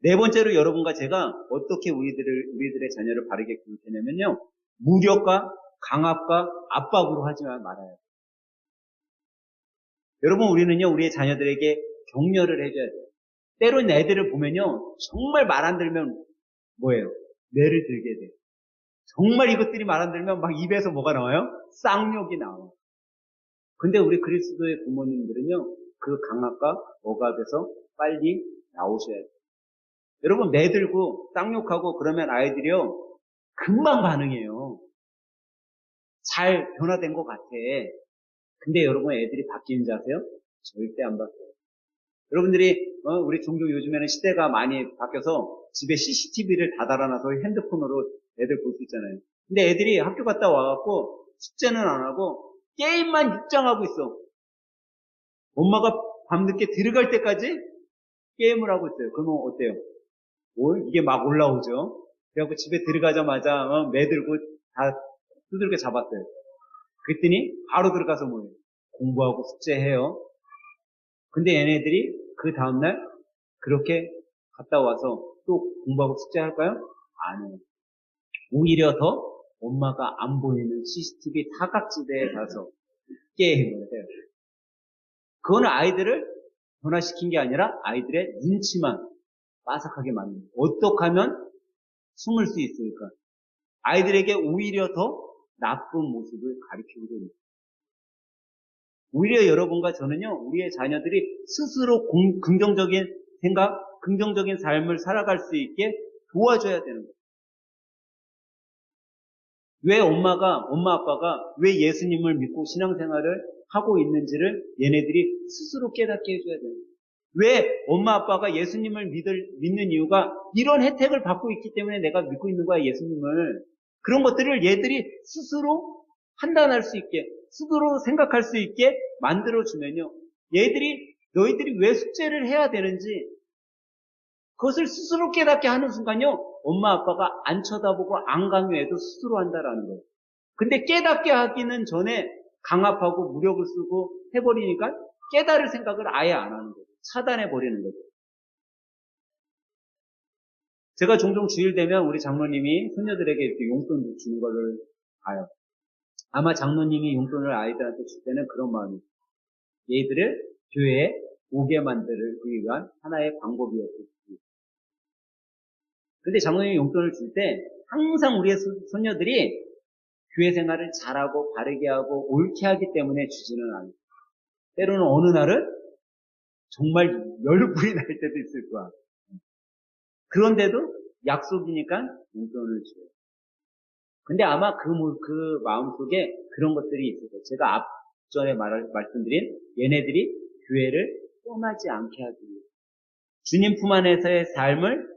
네 번째로 여러분과 제가 어떻게 우리들의 자녀를 바르게 교육하냐면요. 무력과 강압과 압박으로 하지 말아요. 여러분, 우리는요, 우리의 자녀들에게 격려를 해줘야 돼요. 때론 애들을 보면요, 정말 말 안 들으면 뭐예요? 뇌를 들게 돼요. 정말 이것들이 말 안 들으면 막 입에서 뭐가 나와요? 쌍욕이 나와요. 근데 우리 그리스도의 부모님들은요, 그 강압과 억압에서 빨리 나오셔야 돼요. 여러분, 매들고 쌍욕하고 그러면 아이들이요, 금방 반응해요. 잘 변화된 것 같아. 근데 여러분, 애들이 바뀌는 줄 아세요? 절대 안 바뀌어요. 여러분들이, 우리 종교 요즘에는 시대가 많이 바뀌어서 집에 CCTV를 다 달아놔서 핸드폰으로 애들 볼 수 있잖아요. 근데 애들이 학교 갔다 와갖고 숙제는 안 하고 게임만 입장하고 있어. 엄마가 밤늦게 들어갈 때까지 게임을 하고 있어요. 그러면 어때요? 이게 막 올라오죠. 그래갖고 집에 들어가자마자 매들고 다 두들겨 잡았어요. 그랬더니 바로 들어가서 뭐예요? 공부하고 숙제해요. 근데 얘네들이 그 다음날 그렇게 갔다 와서 또 공부하고 숙제할까요? 아니에요. 오히려 더 엄마가 안 보이는 CCTV 사각지대에 가서 게임을 해요. 그거는 아이들을 변화시킨 게 아니라 아이들의 눈치만 빠삭하게 만듭니다. 어떻게 하면 숨을 수 있을까? 아이들에게 오히려 더 나쁜 모습을 가르치고 됩니다. 오히려 여러분과 저는요, 우리의 자녀들이 스스로 긍정적인 생각, 긍정적인 삶을 살아갈 수 있게 도와줘야 되는 거예요. 왜 엄마, 아빠가 왜 예수님을 믿고 신앙생활을 하고 있는지를 얘네들이 스스로 깨닫게 해줘야 돼요. 왜 엄마, 아빠가 예수님을 믿는 이유가 이런 혜택을 받고 있기 때문에 내가 믿고 있는 거야, 예수님을. 그런 것들을 얘들이 스스로 판단할 수 있게, 스스로 생각할 수 있게 만들어주면요. 너희들이 왜 숙제를 해야 되는지 그것을 스스로 깨닫게 하는 순간요. 엄마, 아빠가 안 쳐다보고 안 강요해도 스스로 한다라는 거예요. 근데 깨닫게 하기는 전에 강압하고 무력을 쓰고 해버리니까 깨달을 생각을 아예 안 하는 거예요. 차단해버리는 거죠. 제가 종종 주일 되면 우리 장로님이 손녀들에게 이렇게 용돈 주는 거를 봐요. 아마 장로님이 용돈을 아이들한테 줄 때는 그런 마음이에요. 얘들을 교회에 오게 만들기 위한 하나의 방법이었을 수 있어요. 근데 장로님이 용돈을 줄 때 항상 우리의 손녀들이 교회 생활을 잘하고 바르게 하고 옳게 하기 때문에 주지는 않아요. 때로는 어느 날은 정말 열불이 날 때도 있을 거야. 그런데도 약속이니까 용돈을 줘요. 근데 아마 그 마음속에 그런 것들이 있을 거예요. 제가 앞전에 말씀드린 얘네들이 교회를 떠나지 않게 하기 위해 주님 품 안에서의 삶을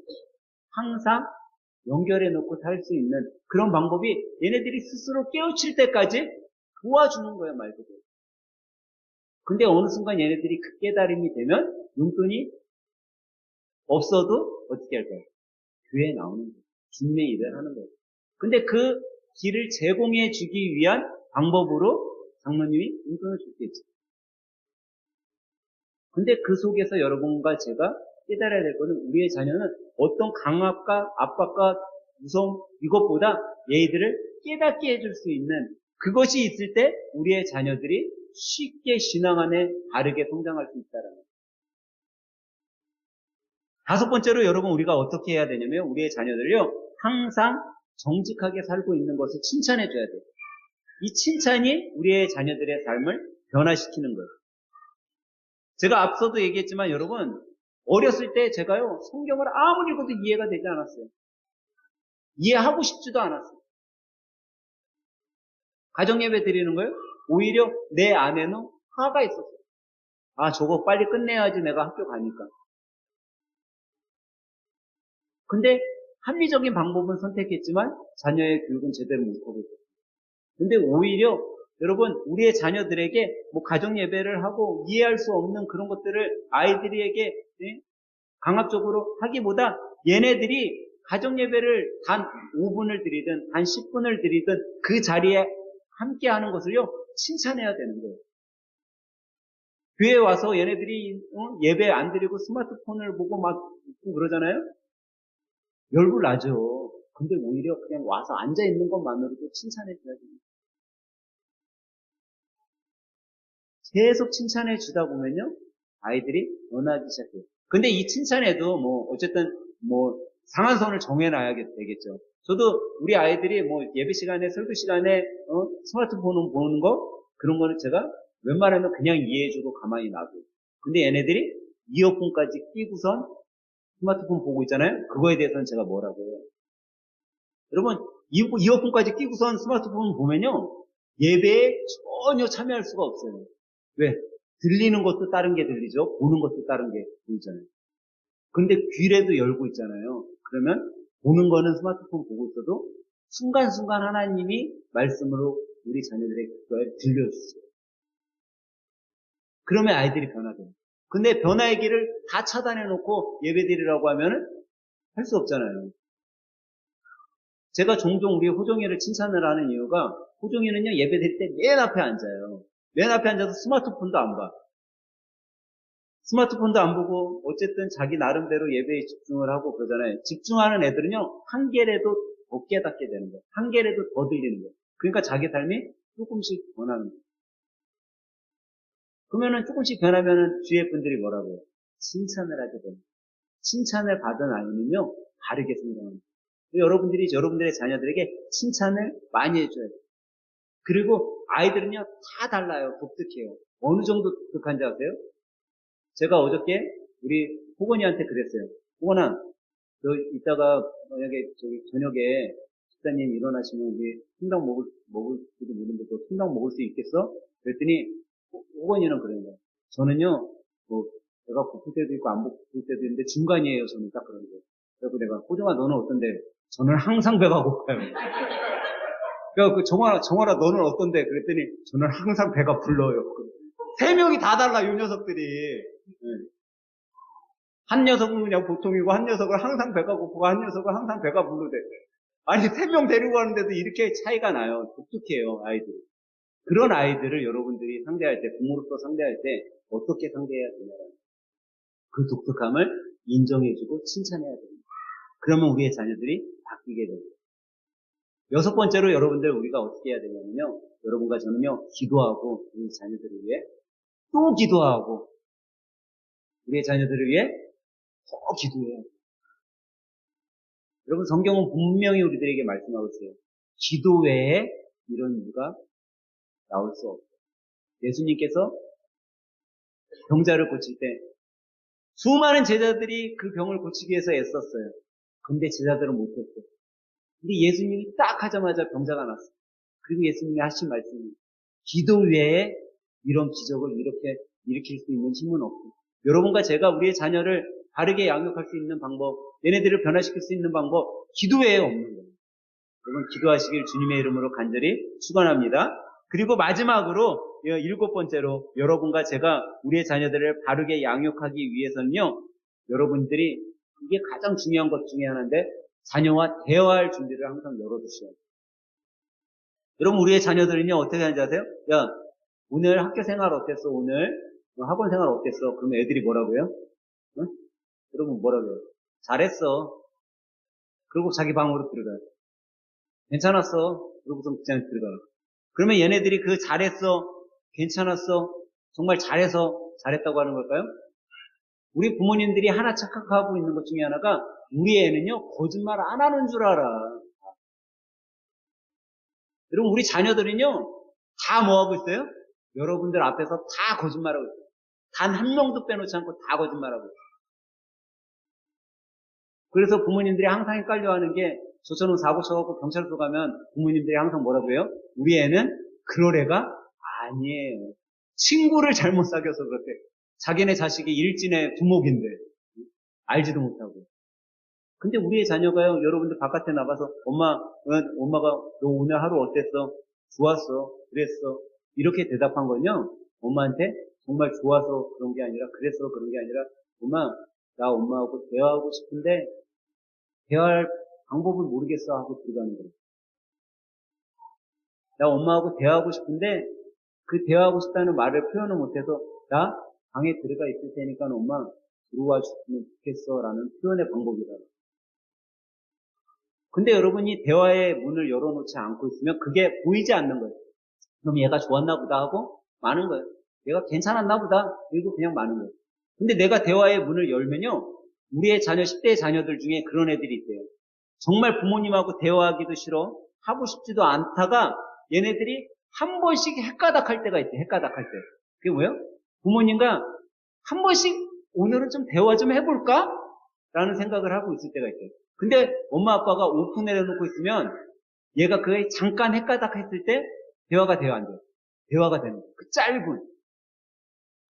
항상 연결해 놓고 살 수 있는 그런 방법이 얘네들이 스스로 깨우칠 때까지 도와주는 거예요, 말 그대로. 근데 어느 순간 얘네들이 그 깨달음이 되면 용돈이 없어도 어떻게 할까요? 교회에 나오는 거예요. 주님의 일을 하는 거예요. 근데 그 길을 제공해 주기 위한 방법으로 장로님이 용돈을 줬겠죠. 근데 그 속에서 여러분과 제가 깨달아야 될 것은 우리의 자녀는 어떤 강압과 압박과 무서움 이것보다 얘들을 깨닫게 해줄 수 있는 그것이 있을 때 우리의 자녀들이 쉽게 신앙 안에 바르게 성장할 수 있다는 거예요. 다섯 번째로 여러분 우리가 어떻게 해야 되냐면 우리의 자녀들을요 항상 정직하게 살고 있는 것을 칭찬해 줘야 돼요. 이 칭찬이 우리의 자녀들의 삶을 변화시키는 거예요. 제가 앞서도 얘기했지만 여러분 어렸을 때 제가요 성경을 아무리 읽어도 이해가 되지 않았어요. 이해하고 싶지도 않았어요. 가정예배 드리는 거예요. 오히려 내 안에는 화가 있었어요. 아 저거 빨리 끝내야지 내가 학교 가니까. 근데 합리적인 방법은 선택했지만 자녀의 교육은 제대로 못하고 있어요. 근데 오히려 여러분 우리의 자녀들에게 뭐 가정예배를 하고 이해할 수 없는 그런 것들을 아이들에게 강압적으로 하기보다 얘네들이 가정예배를 단 5분을 드리든 단 10분을 드리든 그 자리에 함께 하는 것을요 칭찬해야 되는 거예요. 교회에 와서 얘네들이 예배 안 드리고 스마트폰을 보고 막 있고 그러잖아요. 열불 나죠. 근데 오히려 그냥 와서 앉아있는 것만으로도 칭찬해 줘야 됩니다. 계속 칭찬해 주다 보면요, 아이들이 변하기 시작해요. 근데 이 칭찬에도 어쨌든 상한 선을 정해놔야 되겠죠. 저도 우리 아이들이 예배 시간에, 설교 시간에, 스마트폰 보는 거, 그런 거는 제가 웬만하면 그냥 이해해주고 가만히 놔둬요. 근데 얘네들이 이어폰까지 끼고선 스마트폰 보고 있잖아요? 그거에 대해서는 제가 뭐라고 해요? 여러분, 이어폰까지 끼고선 스마트폰 보면요, 예배에 전혀 참여할 수가 없어요. 왜? 들리는 것도 다른 게 들리죠? 보는 것도 다른 게 보이잖아요. 근데 귀라도 열고 있잖아요. 그러면 보는 거는 스마트폰 보고 있어도 순간순간 하나님이 말씀으로 우리 자녀들에게 들려주세요. 그러면 아이들이 변화돼요. 근데 변화의 길을 다 차단해놓고 예배드리라고 하면은 할 수 없잖아요. 제가 종종 우리 호정이를 칭찬을 하는 이유가 호정이는요 예배드릴 때 맨 앞에 앉아요. 맨 앞에 앉아서 스마트폰도 안 봐. 스마트폰도 안 보고 어쨌든 자기 나름대로 예배에 집중을 하고 그러잖아요. 집중하는 애들은요 한 개라도 더 깨닫게 되는 거예요. 한 개라도 더 들리는 거예요. 그러니까 자기 삶이 조금씩 변하는 거예요. 그러면은 조금씩 변하면은 주위의 분들이 뭐라고 해요? 칭찬을 하게 됩니다. 칭찬을 받은 아이는요 바르게 성장합니다. 여러분들이 여러분들의 자녀들에게 칭찬을 많이 해줘야 돼요. 그리고 아이들은요 다 달라요. 독특해요. 어느 정도 독특한지 아세요? 제가 어저께 우리 호건이한테 그랬어요. 호건아, 너 이따가 만약에 저녁에 집사님 일어나시면 우리 통닭 먹을지도 모르는데 너 통닭 먹을 수 있겠어? 그랬더니 호건이는 그런 거예요. 저는요, 내가 고플 때도 있고 안 고플 때도 있는데 중간이에요. 저는 딱 그런 거예요. 그래서 내가 호정아 너는 어떤데? 저는 항상 배가 고파요. 그래서 정원아 너는 어떤데? 그랬더니 저는 항상 배가 불러요. 세 명이 다 달라 이 녀석들이. 한 녀석은 그냥 보통이고 한 녀석은 항상 배가 고프고 한 녀석은 항상 배가 부르대. 아니 3명 데리고 가는데도 이렇게 차이가 나요. 독특해요 아이들. 그런 아이들을 여러분들이 상대할 때 부모로서 상대할 때 어떻게 상대해야 되냐라는 그 독특함을 인정해주고 칭찬해야 됩니다. 그러면 우리의 자녀들이 바뀌게 됩니다. 여섯 번째로 여러분들 우리가 어떻게 해야 되냐면요. 여러분과 저는요 기도하고 우리 자녀들을 위해 또 기도하고 우리의 자녀들을 위해 더 기도해요. 여러분 성경은 분명히 우리들에게 말씀하고 있어요. 기도 외에 이런 이유가 나올 수 없어요. 예수님께서 병자를 고칠 때 수많은 제자들이 그 병을 고치기 위해서 애썼어요. 근데 제자들은 못했어요. 근데 예수님이 딱 하자마자 병자가 났어요. 그리고 예수님이 하신 말씀이 기도 외에 이런 기적을 이렇게 일으킬 수 있는 힘은 없고 여러분과 제가 우리의 자녀를 바르게 양육할 수 있는 방법, 얘네들을 변화시킬 수 있는 방법 기도 외에 없는 거예요. 여러분 기도하시길 주님의 이름으로 간절히 축원합니다. 그리고 마지막으로 7번째로 여러분과 제가 우리의 자녀들을 바르게 양육하기 위해서는요. 여러분들이 이게 가장 중요한 것 중에 하나인데 자녀와 대화할 준비를 항상 열어두셔야 돼요. 여러분 우리의 자녀들은요 어떻게 하는지 아세요? 야 오늘 학교 생활 어땠어? 오늘 학원 생활 어땠어? 그러면 애들이 뭐라고요? 응? 여러분 뭐라고요? 잘했어. 그리고 자기 방으로 들어가요. 괜찮았어. 그러고서 그냥 들어가요. 그러면 얘네들이 그 잘했어, 괜찮았어, 정말 잘해서 잘했다고 하는 걸까요? 우리 부모님들이 하나 착각하고 있는 것 중에 하나가 우리 애는요 거짓말 안 하는 줄 알아. 여러분 우리 자녀들은요 다 뭐하고 있어요? 여러분들 앞에서 다 거짓말하고 있어요. 단 한 명도 빼놓지 않고 다 거짓말하고 있어요. 그래서 부모님들이 항상 헷갈려하는 게 저처럼 사고 쳐갖고 경찰서 가면 부모님들이 항상 뭐라고 해요? 우리 애는 그럴 애가 아니에요. 친구를 잘못 사귀어서 그렇대. 자기네 자식이 일진의 두목인데 알지도 못하고. 근데 우리의 자녀가요, 여러분들 바깥에 나가서 엄마가 너 오늘 하루 어땠어? 좋았어. 그랬어. 이렇게 대답한 건요, 엄마한테 정말 좋아서 그런 게 아니라, 그래서 그런 게 아니라, 나 엄마하고 대화하고 싶은데, 대화할 방법을 모르겠어 하고 들어가는 거예요. 나 엄마하고 대화하고 싶은데, 그 대화하고 싶다는 말을 표현을 못해서, 나 방에 들어가 있을 테니까 엄마 들어와 줬으면 좋겠어 라는 표현의 방법이다. 근데 여러분이 대화의 문을 열어놓지 않고 있으면 그게 보이지 않는 거예요. 그럼 얘가 좋았나 보다 하고 마는 거예요. 얘가 괜찮았나 보다 그리고 그냥 마는 거예요. 근데 내가 대화의 문을 열면요. 우리의 자녀, 10대 자녀들 중에 그런 애들이 있대요. 정말 부모님하고 대화하기도 싫어. 하고 싶지도 않다가 얘네들이 한 번씩 헷가닥할 때가 있대. 헷가닥할 때. 그게 뭐예요? 부모님과 한 번씩 오늘은 좀 대화 좀 해볼까? 라는 생각을 하고 있을 때가 있대요. 근데 엄마 아빠가 오픈을 해놓고 있으면 얘가 그에 잠깐 헷가닥 했을 때 대화가 돼요, 안 돼요? 대화가 되는 거예요. 그 짧은.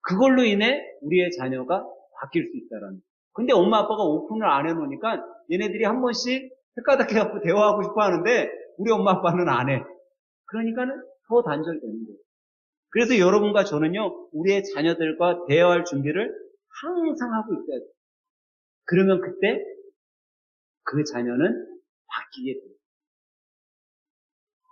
그걸로 인해 우리의 자녀가 바뀔 수 있다라는 거예요. 근데 엄마 아빠가 오픈을 안 해놓으니까 얘네들이 한 번씩 헷가닥 해갖고 대화하고 싶어 하는데 우리 엄마 아빠는 안 해. 그러니까는 더 단절되는 거예요. 그래서 여러분과 저는요, 우리의 자녀들과 대화할 준비를 항상 하고 있어야 돼요. 그러면 그때 그 자녀는 바뀌게 돼요.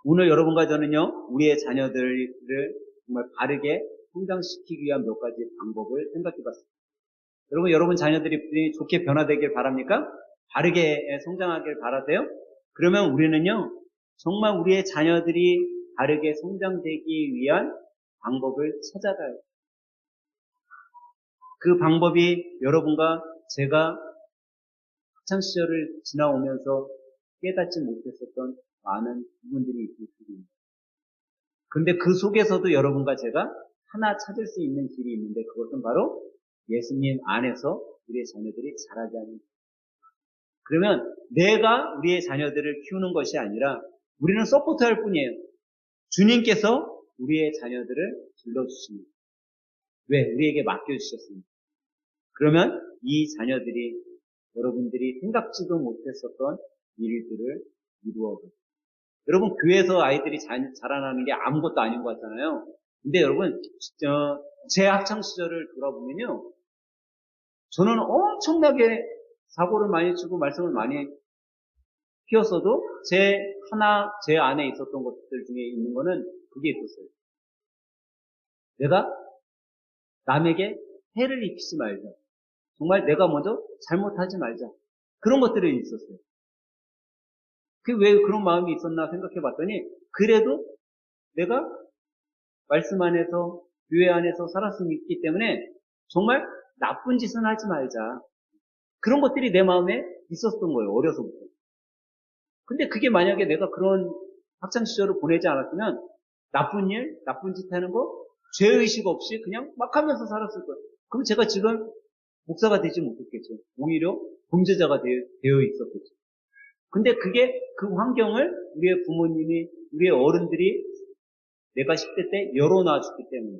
오늘 여러분과 저는요, 우리의 자녀들을 정말 바르게 성장시키기 위한 몇 가지 방법을 생각해 봤습니다. 여러분 자녀들이 좋게 변화되길 바랍니까? 바르게 성장하길 바라세요? 그러면 우리는요, 정말 우리의 자녀들이 바르게 성장되기 위한 방법을 찾아가요. 그 방법이 여러분과 제가 학창시절을 지나오면서 깨닫지 못했었던 많은 부분들이 있을 수 있습니다. 근데 그 속에서도 여러분과 제가 하나 찾을 수 있는 길이 있는데 그것은 바로 예수님 안에서 우리의 자녀들이 자라게 하는 것. 그러면 내가 우리의 자녀들을 키우는 것이 아니라 우리는 서포트할 뿐이에요. 주님께서 우리의 자녀들을 길러주십니다. 왜? 우리에게 맡겨주셨습니다. 그러면 이 자녀들이 여러분들이 생각지도 못했었던 일들을 이루어가요. 여러분 교회에서 아이들이 자라나는 게 아무것도 아닌 것 같잖아요. 근데 여러분 제 학창 시절을 돌아보면요, 저는 엄청나게 사고를 많이 치고 말썽을 많이 피웠어도 제 안에 있었던 것들 중에 있는 거는 그게 있었어요. 내가 남에게 해를 입히지 말자. 정말 내가 먼저 잘못하지 말자. 그런 것들이 있었어요. 그 왜 그런 마음이 있었나 생각해 봤더니 그래도 내가 말씀 안에서 교회 안에서 살았기 때문에 정말 나쁜 짓은 하지 말자. 그런 것들이 내 마음에 있었던 거예요. 어려서부터. 근데 그게 만약에 내가 그런 학창시절을 보내지 않았으면 나쁜 일, 나쁜 짓 하는 거, 죄의식 없이 그냥 막 하면서 살았을 거예요. 그럼 제가 지금 목사가 되지 못했겠죠. 오히려 범죄자가 되어 있었겠죠. 근데 그게 그 환경을 우리의 부모님이, 우리의 어른들이 내가 10대 때 열어놔 줬기 때문에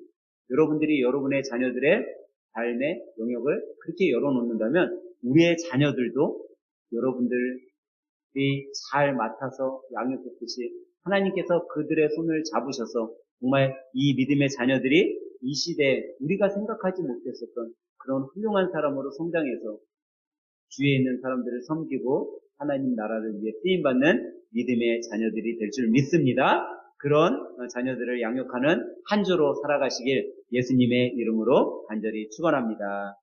여러분들이 여러분의 자녀들의 삶의 영역을 그렇게 열어놓는다면 우리의 자녀들도 여러분들이 잘 맡아서 양육했듯이 하나님께서 그들의 손을 잡으셔서 정말 이 믿음의 자녀들이 이 시대에 우리가 생각하지 못했었던 그런 훌륭한 사람으로 성장해서 주위에 있는 사람들을 섬기고 하나님 나라를 위해 쓰임받는 믿음의 자녀들이 될 줄 믿습니다. 그런 자녀들을 양육하는 한 주로 살아가시길 예수님의 이름으로 간절히 축원합니다.